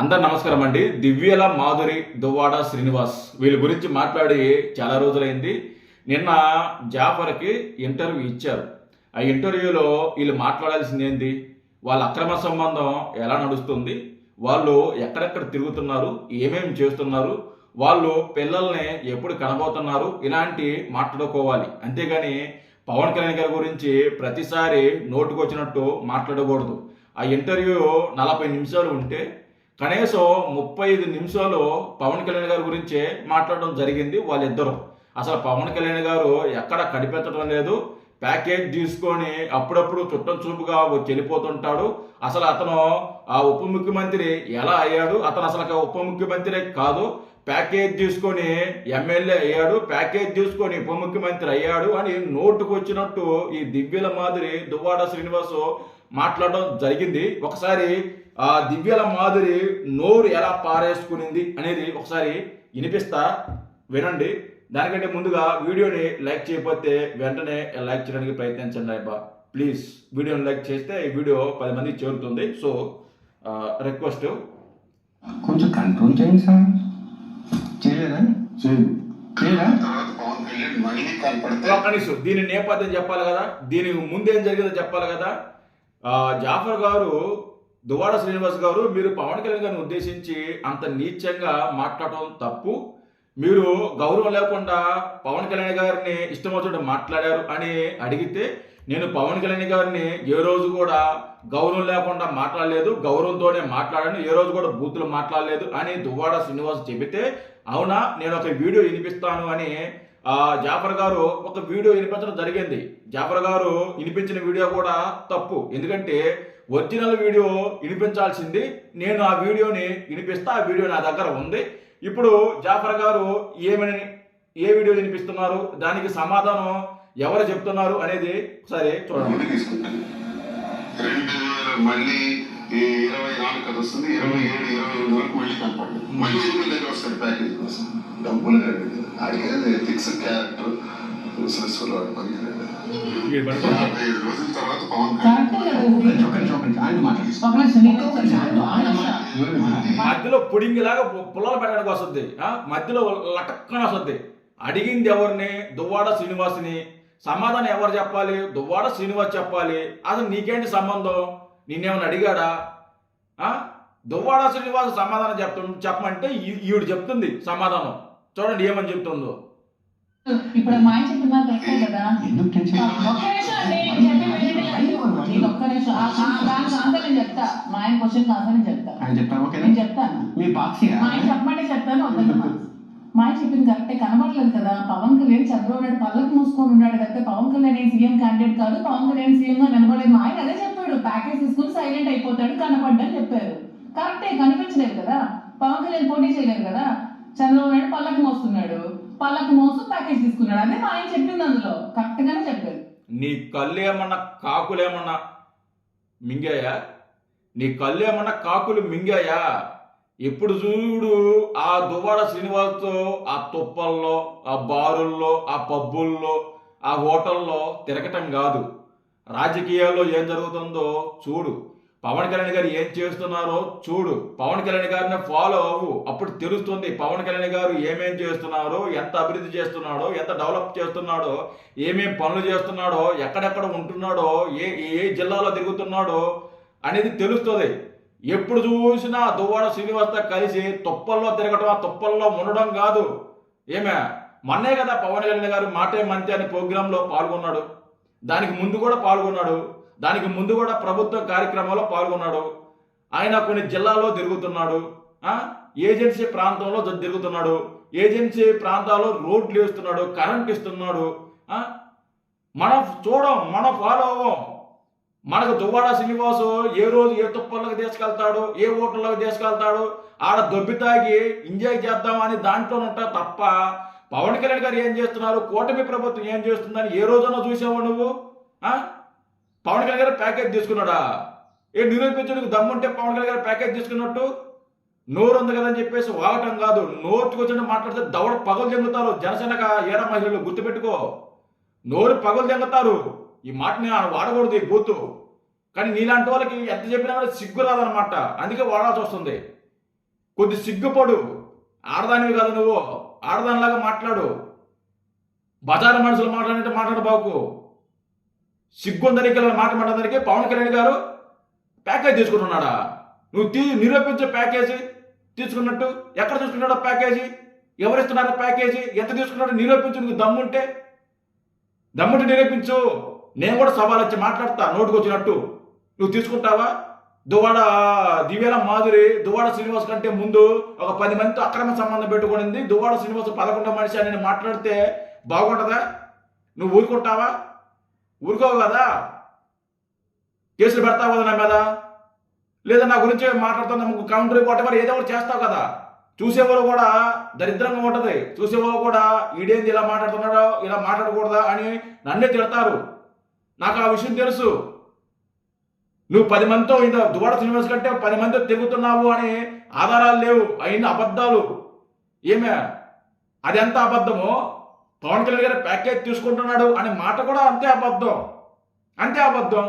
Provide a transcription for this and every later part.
అందరు నమస్కారం అండి. దివ్యల మాధురి, దువ్వాడ శ్రీనివాస్ వీళ్ళ గురించి మాట్లాడి చాలా రోజులైంది. నిన్న జాఫర్కి ఇంటర్వ్యూ ఇచ్చారు. ఆ ఇంటర్వ్యూలో వీళ్ళు మాట్లాడాల్సింది ఏంది, వాళ్ళ అక్రమ సంబంధం ఎలా నడుస్తుంది, వాళ్ళు ఎక్కడెక్కడ తిరుగుతున్నారు, ఏమేమి చేస్తున్నారు, వాళ్ళు పిల్లల్ని ఎప్పుడు కనబోతున్నారు, ఇలాంటి మాట్లాడుకోవాలి. అంతేగాని పవన్ కళ్యాణ్ గారి గురించి ప్రతిసారి నోటుకొచ్చినట్టు మాట్లాడకూడదు. ఆ ఇంటర్వ్యూ 40 నిమిషాలు ఉంటే కనీసం 35 నిమిషాలు పవన్ కళ్యాణ్ గారి గురించే మాట్లాడడం జరిగింది వాళ్ళిద్దరూ. అసలు పవన్ కళ్యాణ్ గారు ఎక్కడ కనిపెట్టడం లేదు. ప్యాకేజ్ తీసుకొని అప్పుడప్పుడు చుట్టం చూపుగా వచ్చి వెళ్ళిపోతుంటాడు. అసలు అతను ఆ ఉప ముఖ్యమంత్రి ఎలా అయ్యాడు, అతను అసలు ఉప ముఖ్యమంత్రి కాదు, ప్యాకేజ్ తీసుకొని ఎమ్మెల్యే అయ్యాడు, ప్యాకేజ్ తీసుకొని ఉప ముఖ్యమంత్రి అయ్యాడు అని నోటుకు వచ్చినట్టు ఈ దివ్యల మాదిరి దువ్వాడ శ్రీనివాసు మాట్లాడడం జరిగింది. ఒకసారి ఆ దివ్యల మాదిరి నోరు ఎలా పారేసుకునింది అనేది ఒకసారి వినిపిస్తా, వినండి. దానికంటే ముందుగా వీడియోని లైక్ చేయకపోతే వెంటనే లైక్ చేయడానికి ప్రయత్నించండి అబ్బా ప్లీజ్. వీడియోని లైక్ చేస్తే ఈ వీడియో 10 మందికి చేరుతుంది. సో రిక్వెస్ట్, కొంచెం కంట్రోల్ చేయండి సార్. చేయలేదా? చేయరా? కనీసం దీని నేపథ్యం చెప్పాలి కదా, దీనికి ముందేం జరిగిందో చెప్పాలి కదా. జాఫర్ గారు, దువ్వాడ శ్రీనివాస్ గారు, మీరు పవన్ కళ్యాణ్ గారిని ఉద్దేశించి అంత నీచంగా మాట్లాడటం తప్పు. మీరు గౌరవం లేకుండా పవన్ కళ్యాణ్ గారిని ఇష్టం వచ్చినట్టు మాట్లాడారు అని అడిగితే, నేను పవన్ కళ్యాణ్ గారిని ఏ రోజు కూడా గౌరవం లేకుండా మాట్లాడలేదు, గౌరవంతోనే మాట్లాడాను, ఏ రోజు కూడా బూతులు మాట్లాడలేదు అని దువ్వాడ శ్రీనివాస్ చెబితే, అవునా నేను ఒక వీడియో వినిపిస్తాను అని జాఫర్ గారు ఒక వీడియో వినిపించడం జరిగింది. జాఫర్ గారు వినిపించిన వీడియో కూడా తప్పు. ఎందుకంటే ఒరిజినల్ వీడియో వినిపించాల్సింది, నేను ఆ వీడియోని వినిపిస్తా, ఆ వీడియో నా దగ్గర ఉంది. ఇప్పుడు జాఫర్ గారు ఏ వీడియో వినిపిస్తున్నారు, దానికి సమాధానం ఎవరు చెప్తున్నారు అనేది ఒకసారి చూడండి. మళ్ళీ 24 కదా వస్తుంది, 27, 28 వరకు మళ్ళీ కనపడదు. మళ్ళీ ఎన్నికల దగ్గర వస్తాడు ప్యాకేజ్ కోసం. డబ్బులు అడిగేది ఎథిక్స్ క్యారెక్టర్ బిజినెస్లో 57 రోజుల తర్వాత పవన్ మధ్యలో పుడింగి లాగా పుల్లలు పెట్టడానికి వస్తుంది, మధ్యలో లటక్కన వస్తుంది. అడిగింది ఎవరిని? దువ్వాడ శ్రీనివాస్ని. సమాధానం ఎవరు చెప్పాలి? దువ్వాడ శ్రీనివాస్ చెప్పాలి. అసలు నీకేంటి సంబంధం? నిన్నేమన్నా అడిగాడా? దువ్వాడ శ్రీనివాస్ సమాధానం చెప్పమంటే ఈవిడ చెప్తుంది సమాధానం. చూడండి ఏమని చెప్తుందో. ఇప్పుడు మా ఆయన చెప్పిన మాట కరెక్టే కదా. ఒక్క నిమిషం అండి, నేను ఒక్క నిమిషం దానికి ఆన్సర్ నేను చెప్తా. మా ఆయన క్వశ్చన్ ఆన్సర్ నేను చెప్తా. నేను చెప్తాను. మా ఆయన చెప్పమంటే చెప్తాను, వద్దమ్మా. మా ఆయన చెప్పింది కరెక్టే, కనబడలేదు కదా. పవన్ కళ్యాణ్ చంద్రబాబు నాయుడు పళ్ళకి మూసుకొని ఉన్నాడు కదా. పవన్ కళ్యాణ్ ఏం సీఎం క్యాండిడేట్ కాదు, పవన్ కళ్యాణ్ సీఎం గా కనబడలేదు. మా ఆయన అదే చెప్పాడు, ప్యాకేజ్ తీసుకుని సైలెంట్ అయిపోతాడు, కనపడ్డని చెప్పారు. కరెక్టే, కనిపించలేదు కదా. పవన్ కళ్యాణ్ పోటీ చేయలేదు కదా. చంద్రబాబు నాయుడు పళ్ళకి మోస్తున్నాడు, పళ్ళకి మోసు ప్యాకేజ్ తీసుకున్నాడు. అదే మా ఆయన చెప్పింది, అందులో కరెక్ట్ గానే చెప్పారు. నీ కళ్ళు ఏమన్నా కాకులేమన్నా మింగాయా? నీ కళ్ళు ఏమన్నా కాకులు మింగాయా? ఎప్పుడు చూడు ఆ దువ్వాడ శ్రీనివాస్తో ఆ తుప్పల్లో, ఆ బారుల్లో, ఆ పబ్బుల్లో, ఆ హోటల్లో తిరగటం కాదు. రాజకీయాల్లో ఏం జరుగుతుందో చూడు. పవన్ కళ్యాణ్ గారు ఏం చేస్తున్నారో చూడు. పవన్ కళ్యాణ్ గారిని ఫాలో అవ్వు, అప్పుడు తెలుస్తుంది పవన్ కళ్యాణ్ గారు ఏమేం చేస్తున్నారో, ఎంత అభివృద్ధి చేస్తున్నాడో, ఎంత డెవలప్ చేస్తున్నాడో, ఏమేం పనులు చేస్తున్నాడో, ఎక్కడెక్కడ ఉంటున్నాడో, ఏ ఏ జిల్లాలో తిరుగుతున్నాడో అనేది తెలుస్తుంది. ఎప్పుడు చూసినా దువ్వాడ శ్రీనివాస్తో కలిసి తుప్పల్లో తిరగటం, ఆ తుప్పల్లో ఉండడం కాదు. ఏమే మొన్నే కదా పవన్ కళ్యాణ్ గారు మాటే మంతే అనే ప్రోగ్రాంలో పాల్గొన్నాడు. దానికి ముందు కూడా పాల్గొన్నాడు. దానికి ముందు కూడా ప్రభుత్వ కార్యక్రమాల్లో పాల్గొన్నాడు. ఆయన కొన్ని జిల్లాల్లో తిరుగుతున్నాడు, ఏజెన్సీ ప్రాంతంలో తిరుగుతున్నాడు, ఏజెన్సీ ప్రాంతాల్లో రోడ్లు వేస్తున్నాడు, కరెంట్ ఇస్తున్నాడు. మనం చూడం, మనం ఫాలో అవ్వం. మనకు దువ్వాడ శ్రీనివాసు ఏ రోజు ఏ తుప్పల్లోకి తీసుకెళ్తాడు, ఏ హోటల్లోకి తీసుకెళ్తాడు, ఆడ దొబ్బి తాగి ఎంజాయ్ చేద్దామని దాంట్లో ఉంటా తప్ప పవన్ కళ్యాణ్ గారు ఏం చేస్తున్నారు, కూటమి ప్రభుత్వం ఏం చేస్తుందని ఏ రోజున చూసావు నువ్వు? పవన్ కళ్యాణ్ గారు ప్యాకేజ్ తీసుకున్నాడా? నిరూపించడానికి దమ్ముంటే పవన్ కళ్యాణ్ గారు ప్యాకేజ్ తీసుకున్నట్టు నోరు ఉంది కదని చెప్పేసి వాగటం కాదు. నోటుకు వచ్చినట్టు మాట్లాడితే దవడ పగలు చెందుతారు. జనసేనగా ఏరా మహిళలు గుర్తుపెట్టుకో, నోరు పగలు చెందుతారు. ఈ మాటని వాడకూడదు, ఈ బూతు. కానీ నీలాంటి వాళ్ళకి ఎంత చెప్పినా కూడా సిగ్గు రాదనమాట, అందుకే వాడాల్సి వస్తుంది. కొద్ది సిగ్గుపడు. ఆడదానివి కాదు నువ్వు, ఆడదానిలాగా మాట్లాడు. బజారు మనుషులు మాట్లాడినట్టు మాట్లాడబాకు. సిగ్గుందరికి మాట్లాడడానికి పవన్ కళ్యాణ్ గారు ప్యాకేజ్ తీసుకుంటున్నాడా? నువ్వు నిరూపించే ప్యాకేజీ తీసుకున్నట్టు. ఎక్కడ తీసుకున్నాడో ప్యాకేజీ, ఎవరిస్తున్నారో ప్యాకేజీ, ఎంత తీసుకున్నాడో నిరూపించు. నీకు దమ్ముంటే నిరూపించు. నేను కూడా సవాల్ వచ్చి మాట్లాడతా నోటుకు వచ్చినట్టు. నువ్వు తీసుకుంటావా? దివ్యాల మాధురి దువ్వాడ శ్రీనివాస్ కంటే ముందు ఒక 10 మందితో అక్రమ సంబంధం పెట్టుకునింది. దువ్వాడ శ్రీనివాస్ 11వ మనిషి అని మాట్లాడితే బాగుంటుందా? నువ్వు ఊరుకుంటావా? ఊరుకోవు కదా. కేసులు పెడతావు కదా నా మీద, లేదా నా గురించి మాట్లాడుతున్నా కౌంటర్ వాటెవర్ ఏదో ఒకటి చేస్తావు కదా. చూసేవాళ్ళు కూడా దరిద్రంగా ఉంటుంది. చూసేవాళ్ళు కూడా ఈడేంది ఇలా మాట్లాడుతున్నాడో, ఇలా మాట్లాడకూడదా అని నన్నే తిడతారు. నాకు ఆ విషయం తెలుసు. నువ్వు 10 మందితో దువ్వాడ శ్రీనివాస్ కంటే 10 మందితో తిరుగుతున్నావు అని ఆధారాలు లేవు. అయిన అబద్ధాలు. ఏమే అది ఎంత అబద్ధమో, పవన్ కళ్యాణ్ గారు ప్యాకేజ్ తీసుకుంటున్నాడు అనే మాట కూడా అంతే అబద్ధం.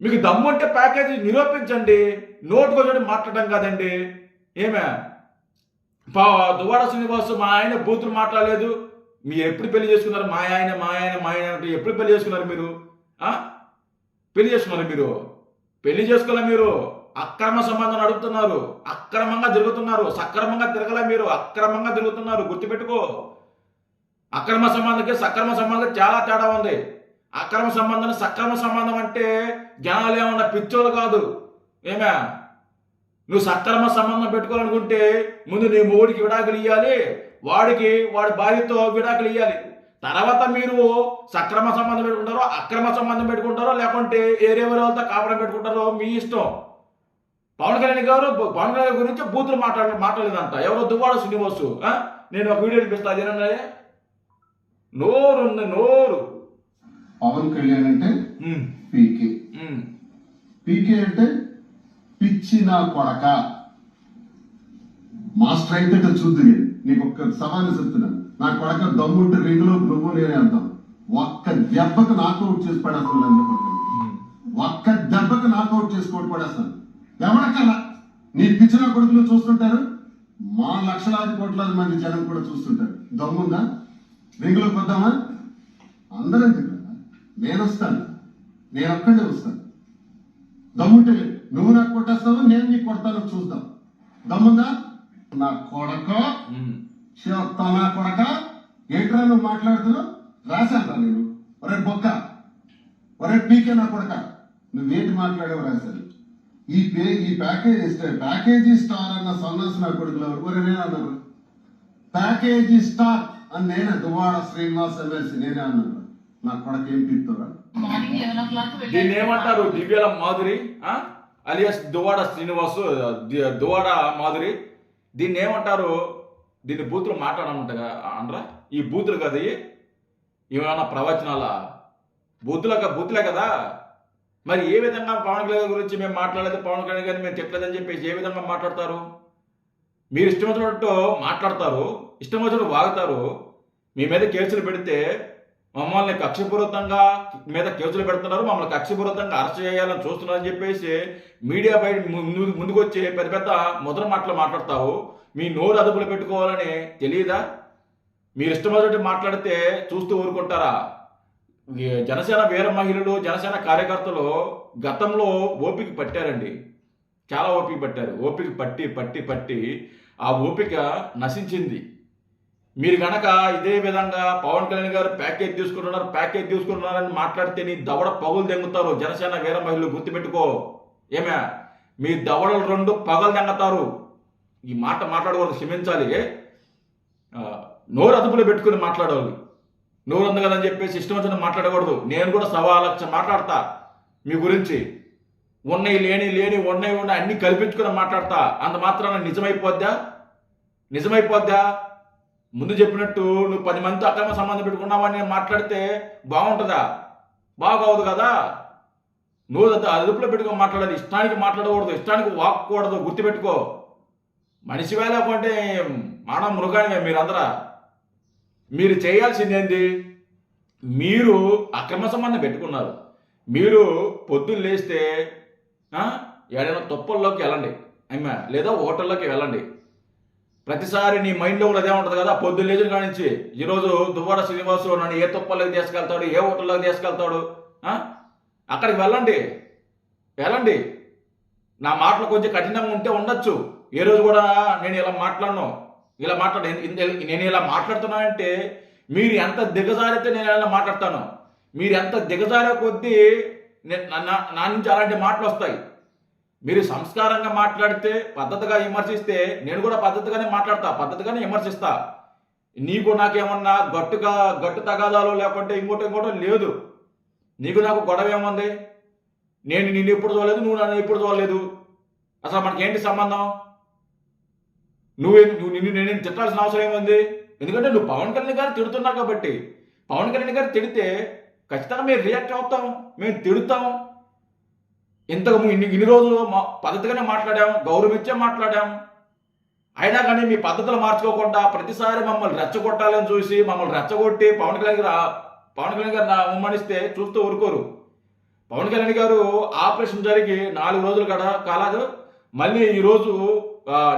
మీకు దమ్ము అంటే ప్యాకేజీ నిరూపించండి. నోటుకొచ్చి మాట్లాడడం కాదండి. ఏమే దువ్వాడ శ్రీనివాస్ మా ఆయన బూతులు మాట్లాడలేదు. మీరు ఎప్పుడు పెళ్లి చేసుకున్నారు? మా ఆయన అంటే ఎప్పుడు పెళ్లి చేసుకున్నారు మీరు? పెళ్లి చేసుకోలే మీరు. అక్రమ సంబంధం నడుపుతున్నారు, అక్రమంగా తిరుగుతున్నారు. సక్రమంగా తిరగలే మీరు, అక్రమంగా తిరుగుతున్నారు. గుర్తుపెట్టుకో. అక్రమ సంబంధంకి సక్రమ సంబంధం చాలా తేడా ఉంది. అక్రమ సంబంధం సక్రమ సంబంధం అంటే జనాలు ఏమన్నా పిచ్చోలు కాదు. ఏమే నువ్వు సక్రమ సంబంధం పెట్టుకోవాలనుకుంటే ముందు నీ మొగుడికి విడాకులు ఇవ్వాలి, వాడి భార్యతో విడాకులు ఇవ్వాలి. తర్వాత మీరు సక్రమ సంబంధం పెట్టుకుంటారో, అక్రమ సంబంధం పెట్టుకుంటారో, లేకుంటే ఏరే వాళ్ళతో కాపురం పెట్టుకుంటారో మీ ఇష్టం. పవన్ కళ్యాణ్ గురించి బూతులు మాట్లాడలేదంట. ఎవరో దువ్వాడ శ్రీనివాసు. నేను ఒక వీడియో చూపిస్తా. అదేనన్నా నోరు. పవన్ కళ్యాణ్ అంటే పీకే అంటే పిచ్చి నా కొడక. మాస్టర్ అయితే చూద్దు. నేను నీకు ఒక్క సవాలు చెప్తున్నాను. నా కొడక దమ్ముంటే రింగులో నువ్వు నేనే అంటాం. ఒక్క దెబ్బకు నాకౌట్ చేసి పడేస్తాను. ఒక్క దెబ్బకు నాకౌట్ చేసుకోవడం పడేస్తాను. ఎవరికన్నా నీ పిచ్చిన కొడుకులు చూస్తుంటారు. మా లక్షలాది కోట్లాది మంది జనం కూడా చూస్తుంటారు. దమ్ముందా? రింగులోకి వద్దామా? అందరం చెప్పాను. నేను వస్తాను, నేను ఒక్కడే వస్తాను. దమ్ముంటే నువ్వు నాకు కొట్టేస్తావు, నేను నీకు కొడతాను, చూద్దాం. దమ్ముందా? నా కొడక నా కొడక ఏంట్రా నువ్వు మాట్లాడుతున్నావు? రాశాను నేను. ఒరే బొక్క, ఒరే పీకే నా కొడక, నువ్వేంటి మాట్లాడావు రాశాను. ఈ ప్యాకేజీ స్టార్ అన్న సన్నాసి నా కొడుకులు ఒరే నేను అన్నారు. ప్యాకేజీ స్టార్ అని నేనే దువ్వాడ శ్రీనివాస్ ఎమ్మెల్సీ నేనే అన్నాను. నా కొడక ఏం పీక్తారా? దీన్ని ఏమంటారు? దివ్యాల మాధురి అలియాస్ దువ్వాడ శ్రీనివాసు, దువ్వాడ మాధురి. దీన్ని ఏమంటారు? దీన్ని బూతులు మాట్లాడమంటగా అనరా? ఈ బూతులు కదా ఏమైనా ప్రవచనాల బూతులే కదా. మరి ఏ విధంగా పవన్ కళ్యాణ్ గురించి మేము మాట్లాడలేదు, పవన్ కళ్యాణ్ గారిని మేము తిట్టలేదని చెప్పేసి ఏ విధంగా మాట్లాడతారు? మీరు ఇష్టం వచ్చినట్టు మాట్లాడతారు, ఇష్టం వచ్చినట్టు వాగుతారు. మీ మీద కేసులు పెడితే మమ్మల్ని కక్షపూరితంగా మీద కేసులు పెడుతున్నారు, మమ్మల్ని కక్షపూరితంగా అరెస్ట్ చేయాలని చూస్తున్నారని చెప్పేసి మీడియా బయట ముందుకు వచ్చి పెద్ద ముద్ర మాటలు మాట్లాడతావు. మీ నోరు అదుపులో పెట్టుకోవాలని తెలియదా? మీరు ఇష్టం వచ్చినట్టు మాట్లాడితే చూస్తూ ఊరుకుంటారా? జనసేన వీర మహిళలు, జనసేన కార్యకర్తలు గతంలో ఓపిక పట్టారండి. చాలా ఓపిక పట్టారు. ఓపిక పట్టి ఆ ఓపిక నశించింది. మీరు గనక ఇదే విధంగా పవన్ కళ్యాణ్ గారు ప్యాకేజ్ తీసుకుంటున్నారని మాట్లాడితే నీ దవడ పగులు దెంగుతారు. జనసేన వీర మహిళలు గుర్తుపెట్టుకో. ఏమే మీ దవడలు 2 పగలు దెంగతారు. ఈ మాట మాట్లాడకూడదు, క్షమించాలి. నోరు అదుపులో పెట్టుకుని మాట్లాడాలి. నోరు ఉంది కదని చెప్పేసి ఇష్టం వచ్చిన మాట్లాడకూడదు. నేను కూడా 1,15,00,000 మాట్లాడతా మీ గురించి. ఉన్నాయి లేని ఉన్నాయి అన్ని కల్పించుకుని మాట్లాడతా. అంత మాత్రాన నిజమైపోద్దా? ముందు చెప్పినట్టు నువ్వు 10 మందితో అక్రమ సంబంధం పెట్టుకున్నావని మాట్లాడితే బాగుంటుందా? బాగోదు కదా. నువ్వు అదుపులో పెట్టుకుని మాట్లాడాలి. ఇష్టానికి మాట్లాడకూడదు, ఇష్టానికి వాక్కూడదు. గుర్తుపెట్టుకో. మనిషి లేకుంటే మానవ మృగానివే మీరందరా. మీరు చేయాల్సిందేంటి? మీరు అక్రమ సంబంధం పెట్టుకున్నారు. మీరు పొద్దున్న లేస్తే ఏదైనా తుప్పల్లోకి వెళ్ళండి. అమ్మా లేదా హోటల్లోకి వెళ్ళండి. ప్రతిసారి నీ మైండ్లో కూడా అదే ఉంటుంది కదా, పొద్దున్న లేచిన కాడి నుంచి ఈరోజు దువ్వాడ శ్రీనివాసు నన్ను ఏ తుప్పల్లోకి తీసుకెళ్తాడు, ఏ హోటల్లోకి తీసుకెళ్తాడు, అక్కడికి వెళ్ళండి. నా మాటలు కొంచెం కఠినంగా ఉంటే ఉండొచ్చు. ఏ రోజు కూడా నేను ఇలా మాట్లాడను, నేను ఇలా మాట్లాడుతున్నానంటే మీరు ఎంత దిగజారితే నేను ఇలా మాట్లాడతాను. మీరు ఎంత దిగజారే కొద్దీ నా నుంచి అలాంటి మాటలు వస్తాయి. మీరు సంస్కారంగా మాట్లాడితే, పద్ధతిగా విమర్శిస్తే నేను కూడా పద్ధతిగానే మాట్లాడతా, పద్ధతిగానే విమర్శిస్తా. నీకు నాకేమన్నా గట్టు తగాదాలు లేకుంటే ఇంకోటో లేదు. నీకు నాకు గొడవ ఏముంది? నేను నిన్ను ఎప్పుడు చూడలేదు, నువ్వు నన్ను ఎప్పుడు చూడలేదు. అసలు మనకేంటి సంబంధం? నేను తిట్టాల్సిన అవసరం ఏముంది? ఎందుకంటే నువ్వు పవన్ కళ్యాణ్ గారు తిడుతున్నావు కాబట్టి. పవన్ కళ్యాణ్ గారు తిడితే ఖచ్చితంగా మేము రియాక్ట్ అవుతాం, మేము తిడుతాం. ఇన్ని రోజులు పద్ధతిగానే మాట్లాడాం, గౌరవించే మాట్లాడాం. అయినా కానీ మీ పద్ధతులు మార్చుకోకుండా ప్రతిసారి మమ్మల్ని రెచ్చగొట్టాలని చూసి మమ్మల్ని రెచ్చగొట్టి పవన్ కళ్యాణ్ గారు ఉమ్మనిస్తే చూస్తూ ఊరుకోరు. పవన్ కళ్యాణ్ గారు ఆపరేషన్ జరిగి 4 రోజులు కాలేదు. మళ్ళీ ఈరోజు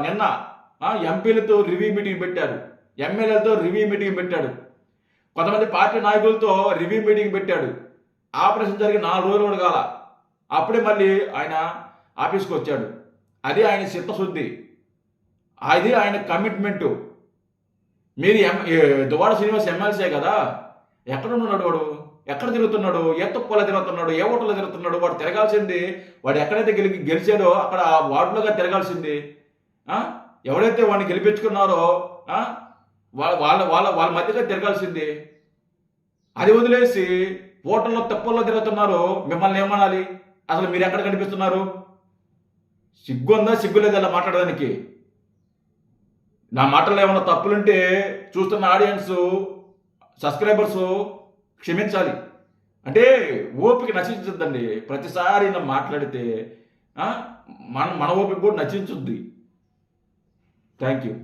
నిన్న ఎంపీలతో రివ్యూ మీటింగ్ పెట్టాడు, ఎమ్మెల్యేలతో రివ్యూ మీటింగ్ పెట్టాడు, కొంతమంది పార్టీ నాయకులతో రివ్యూ మీటింగ్ పెట్టాడు. ఆపరేషన్ జరిగి 4 రోజులు కూడా కాల, అప్పుడే మళ్ళీ ఆయన ఆఫీస్కి వచ్చాడు. అది ఆయన చిత్తశుద్ధి, అది ఆయన కమిట్మెంటు. మీరు దువ్వాడ శ్రీనివాస్ ఎమ్మెల్సీ కదా, ఎక్కడ ఉన్నాడు వాడు? ఎక్కడ తిరుగుతున్నాడు? ఏ తుప్పలో తిరుగుతున్నాడు? ఏ ఓటలో తిరుగుతున్నాడు? వాడు తిరగాల్సింది, వాడు ఎక్కడైతే గెలిచాడో అక్కడ వార్డులోగా తిరగాల్సింది. ఎవరైతే వాడిని గెలిపించుకున్నారో వాళ్ళ మధ్యగా తిరగాల్సింది. అది వదిలేసి ఓటర్లో తుప్పల్లో తిరుగుతున్నారు. మిమ్మల్ని ఏమనాలి? అసలు మీరు ఎక్కడ కనిపిస్తున్నారు? సిగ్గుందా, సిగ్గులేదు అలా మాట్లాడడానికి? నా మాటల్లో ఏమైనా తప్పులుంటే చూస్తున్న ఆడియన్స్, సబ్స్క్రైబర్స్ క్షమించాలి. అంటే ఓపిక నశించద్దండి. ప్రతిసారి నా మాట్లాడితే మన ఓపిక కూడా నశించుద్ది. Thank you.